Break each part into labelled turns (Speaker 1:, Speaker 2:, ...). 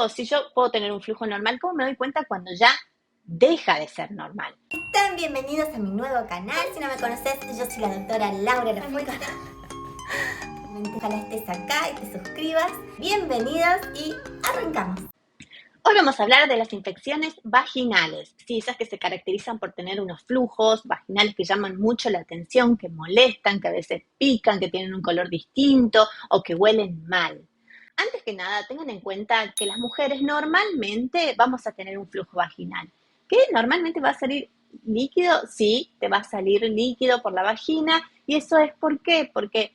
Speaker 1: O si yo puedo tener un flujo normal, ¿cómo me doy cuenta cuando ya deja de ser normal?
Speaker 2: Están bienvenidos a mi nuevo canal. Si no me conoces, yo soy la doctora Laura Lafuente. Ojalá estés acá y te suscribas. Bienvenidos y arrancamos.
Speaker 1: Hoy vamos a hablar de las infecciones vaginales, sí, esas que se caracterizan por tener unos flujos vaginales que llaman mucho la atención, que molestan, que a veces pican, que tienen un color distinto o que huelen mal. Antes que nada, tengan en cuenta que las mujeres normalmente vamos a tener un flujo vaginal, que normalmente va a salir líquido, sí, te va a salir líquido por la vagina, y eso es ¿por qué? Porque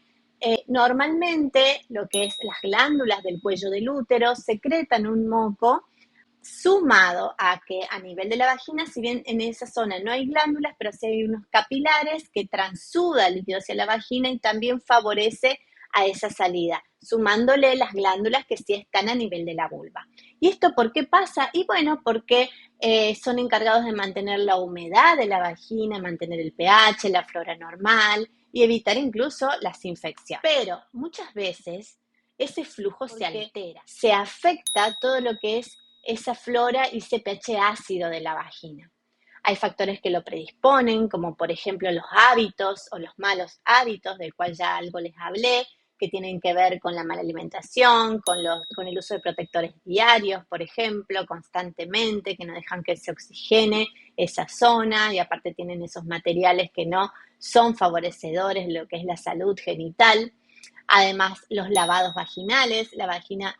Speaker 1: normalmente lo que es las glándulas del cuello del útero secretan un moco sumado a que a nivel de la vagina, si bien en esa zona no hay glándulas, pero sí hay unos capilares que transuda el líquido hacia la vagina y también favorece a esa salida, sumándole las glándulas que sí están a nivel de la vulva. ¿Y esto por qué pasa? Y bueno, porque son encargados de mantener la humedad de la vagina, mantener el pH, la flora normal y evitar incluso las infecciones. Pero muchas veces ese flujo se altera, se afecta todo lo que es esa flora y ese pH ácido de la vagina. Hay factores que lo predisponen, como por ejemplo los hábitos o los malos hábitos, del cual ya algo les hablé, que tienen que ver con la mala alimentación, con el uso de protectores diarios, por ejemplo, constantemente, que no dejan que se oxigene esa zona y aparte tienen esos materiales que no son favorecedores de lo que es la salud genital. Además, los lavados vaginales, la vagina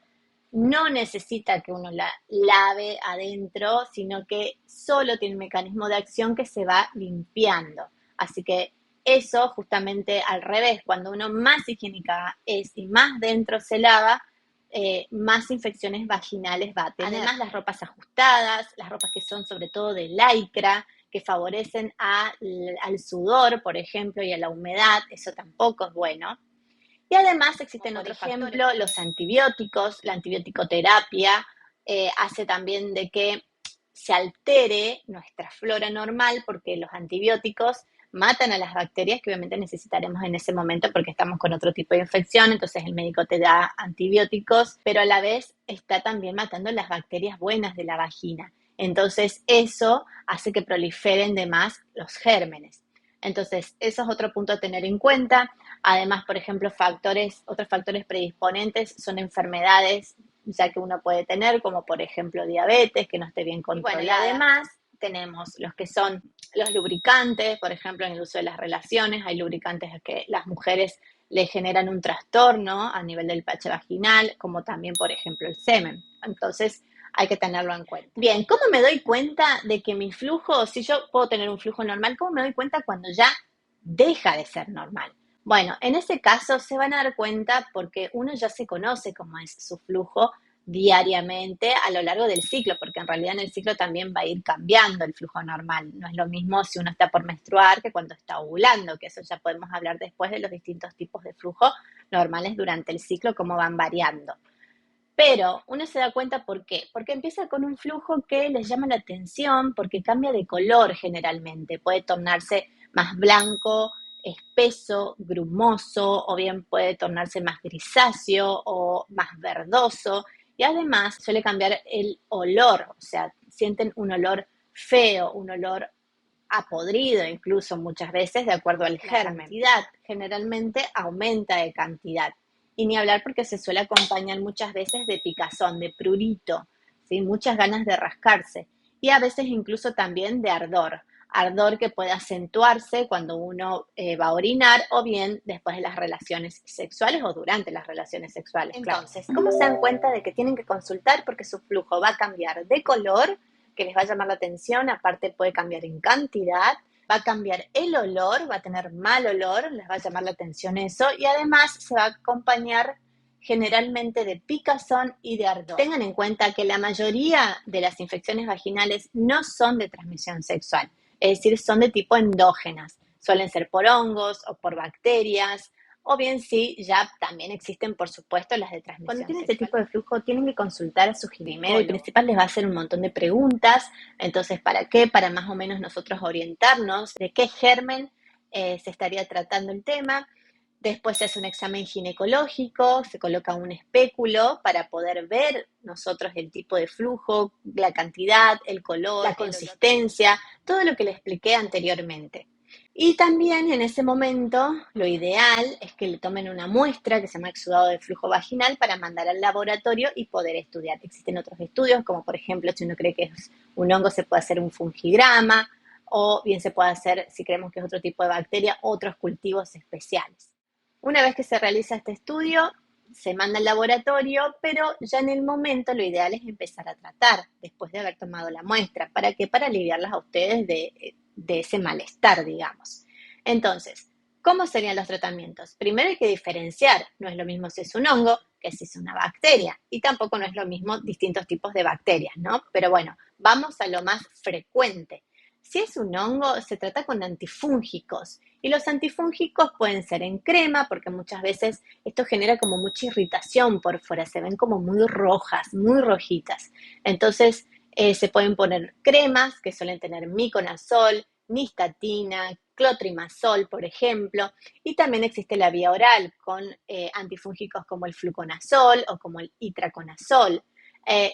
Speaker 1: no necesita que uno la lave adentro, sino que solo tiene un mecanismo de acción que se va limpiando. Así que eso justamente al revés, cuando uno más higiénica es y más dentro se lava, más infecciones vaginales va a tener. Además, las ropas ajustadas, las ropas que son sobre todo de lycra, que favorecen al sudor, por ejemplo, y a la humedad, eso tampoco es bueno. Y además existen otros factores, los antibióticos, la antibioticoterapia hace también de que se altere nuestra flora normal porque los antibióticos matan a las bacterias que obviamente necesitaremos en ese momento porque estamos con otro tipo de infección, entonces el médico te da antibióticos, pero a la vez está también matando las bacterias buenas de la vagina. Entonces eso hace que proliferen de más los gérmenes. Entonces, eso es otro punto a tener en cuenta. Además, por ejemplo, otros factores predisponentes son enfermedades ya que uno puede tener, como por ejemplo diabetes, que no esté bien controlada. Y además tenemos los que son los lubricantes, por ejemplo, en el uso de las relaciones, hay lubricantes que las mujeres le generan un trastorno a nivel del pH vaginal, como también, por ejemplo, el semen. Entonces, hay que tenerlo en cuenta. Bien, ¿cómo me doy cuenta de que mi flujo, si yo puedo tener un flujo normal, cómo me doy cuenta cuando ya deja de ser normal? Bueno, en ese caso se van a dar cuenta porque uno ya se conoce cómo es su flujo diariamente a lo largo del ciclo, porque en realidad en el ciclo también va a ir cambiando el flujo normal. No es lo mismo si uno está por menstruar que cuando está ovulando, que eso ya podemos hablar después de los distintos tipos de flujo normales durante el ciclo, cómo van variando. Pero uno se da cuenta ¿por qué? Porque empieza con un flujo que les llama la atención, porque cambia de color generalmente. Puede tornarse más blanco, espeso, grumoso, o bien puede tornarse más grisáceo o más verdoso. Y además suele cambiar el olor, o sea, sienten un olor feo, un olor a podrido incluso muchas veces de acuerdo al germen. La cantidad generalmente aumenta de cantidad. Y ni hablar porque se suele acompañar muchas veces de picazón, de prurito, ¿sí? Muchas ganas de rascarse. Y a veces incluso también de ardor. Ardor que puede acentuarse cuando uno va a orinar o bien después de las relaciones sexuales o durante las relaciones sexuales. Entonces, ¿cómo se dan cuenta de que tienen que consultar? Porque su flujo va a cambiar de color, que les va a llamar la atención, aparte puede cambiar en cantidad, va a cambiar el olor, va a tener mal olor, les va a llamar la atención eso, y además se va a acompañar generalmente de picazón y de ardor. Tengan en cuenta que la mayoría de las infecciones vaginales no son de transmisión sexual, es decir, son de tipo endógenas, suelen ser por hongos o por bacterias, o bien sí, ya también existen, por supuesto, las de transmisión sexual. Cuando tienen este tipo de flujo, tienen que consultar a su ginecólogo. Primero y principal les va a hacer un montón de preguntas. Entonces, ¿para qué? Para más o menos nosotros orientarnos de qué germen se estaría tratando el tema. Después se hace un examen ginecológico, se coloca un espéculo para poder ver nosotros el tipo de flujo, la cantidad, el color, la consistencia, todo lo que le expliqué anteriormente. Y también en ese momento lo ideal es que le tomen una muestra que se llama exudado de flujo vaginal para mandar al laboratorio y poder estudiar. Existen otros estudios, como por ejemplo, si uno cree que es un hongo, se puede hacer un fungigrama, o bien se puede hacer, si creemos que es otro tipo de bacteria, otros cultivos especiales. Una vez que se realiza este estudio, se manda al laboratorio, pero ya en el momento lo ideal es empezar a tratar, después de haber tomado la muestra. ¿Para qué? Para aliviarlas a ustedes de ese malestar, digamos. Entonces, ¿cómo serían los tratamientos? Primero hay que diferenciar, no es lo mismo si es un hongo que si es una bacteria, y tampoco no es lo mismo distintos tipos de bacterias, ¿no? Pero bueno, vamos a lo más frecuente. Si es un hongo, se trata con antifúngicos, y los antifúngicos pueden ser en crema, porque muchas veces esto genera como mucha irritación por fuera, se ven como muy rojas, muy rojitas. Entonces, se pueden poner cremas que suelen tener miconazol, nistatina, clotrimazol, por ejemplo, y también existe la vía oral con antifúngicos como el fluconazol o como el itraconazol.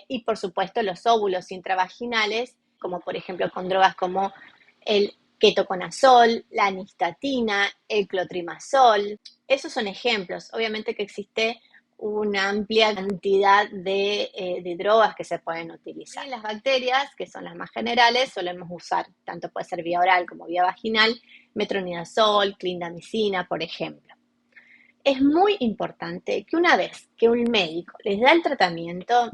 Speaker 1: Y por supuesto los óvulos intravaginales, como por ejemplo con drogas como el ketoconazol, la nistatina, el clotrimazol. Esos son ejemplos. Obviamente que existe una amplia cantidad de drogas que se pueden utilizar. Y las bacterias, que son las más generales, solemos usar, tanto puede ser vía oral como vía vaginal, metronidazol, clindamicina, por ejemplo. Es muy importante que una vez que un médico les da el tratamiento,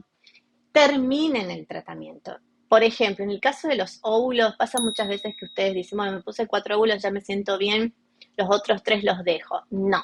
Speaker 1: terminen el tratamiento. Por ejemplo, en el caso de los óvulos, pasa muchas veces que ustedes dicen, bueno, me puse 4 óvulos, ya me siento bien, los otros 3 los dejo. No.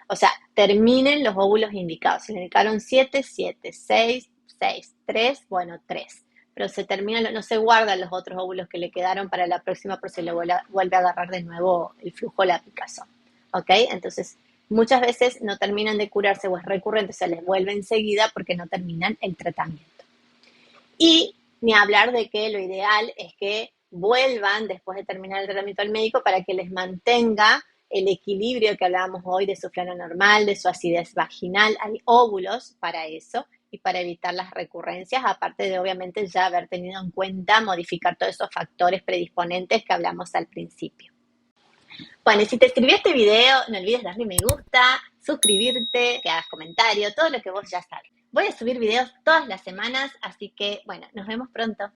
Speaker 1: O sea, terminen los óvulos indicados. Si le indicaron 7, 7, 6, 6, 3, bueno, 3. Pero se terminan, no se guardan los otros óvulos que le quedaron para la próxima, porque se le vuelve a agarrar de nuevo el flujo, la picazón. ¿Ok? Entonces, muchas veces no terminan de curarse o es recurrente, se les vuelve enseguida porque no terminan el tratamiento. Y ni hablar de que lo ideal es que vuelvan después de terminar el tratamiento al médico para que les mantenga el equilibrio que hablábamos hoy de su flora normal, de su acidez vaginal. Hay óvulos para eso y para evitar las recurrencias, aparte de obviamente ya haber tenido en cuenta modificar todos esos factores predisponentes que hablamos al principio. Bueno, y si te escribí este video, no olvides darle me gusta, suscribirte, que hagas comentario, todo lo que vos ya sabes. Voy a subir videos todas las semanas, así que, bueno, nos vemos pronto.